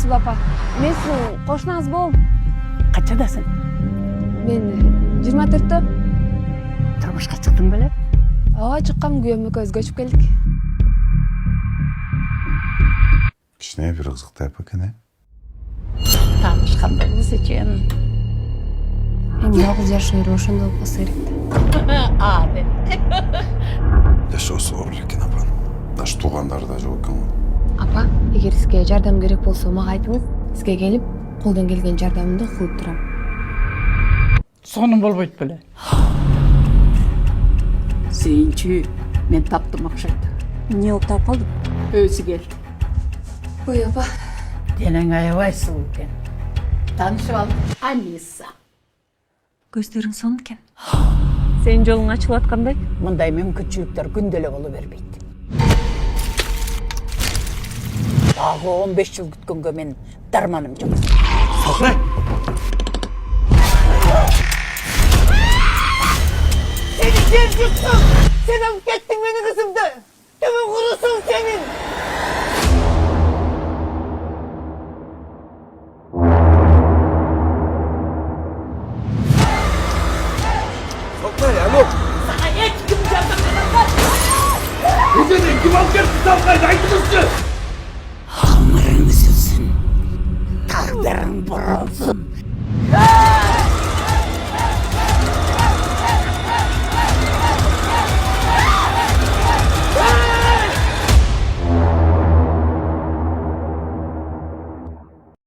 Кызып апа, мен сиздин кошунуңуз болом. Качадасың? Мен 24-тө. Турмушка чыктың беле? Ооба, чыккам, күйөөм экөөбүз көчүп келдик. Кичине бир кызыктуу эп экен, Таанышкандарыбыз эчен. Эми жалгыз жашоо эри ошондой болуп калса керек да. Жашоосу оор экен апанын. Даш туугандары да жок экен го. Апа, эгер сизге жардам керек болсо мага айтыңыз. Сизге келип, колдон келген жардамымды кылып турам. Сонун болбойт беле? Сейинчи, мен таптым акчайды. Эмне болуп таап калдым? Өзү кел. Ой, апа. Денең аябай суу экен. Таанышып ал. Алиса. Көздөрүң сонун экен. Сенин жолуң ачылып аткандай? Мындай мүмкүнчүлүктөр күндө эле боло бербейт. Дагы 15 жыл күткөнгө мен дарманым жок. Салкынай! Seni gel yuttum. Sen alıp gittin beni kızımdan. Demin kurusun senin. Salkınay, alo! Sana hiç kim yardım edemez. Gecenin kim alıp gelsin Salkınay, aydınızsın! Ömrün üzülsün. Takdırın burulsun.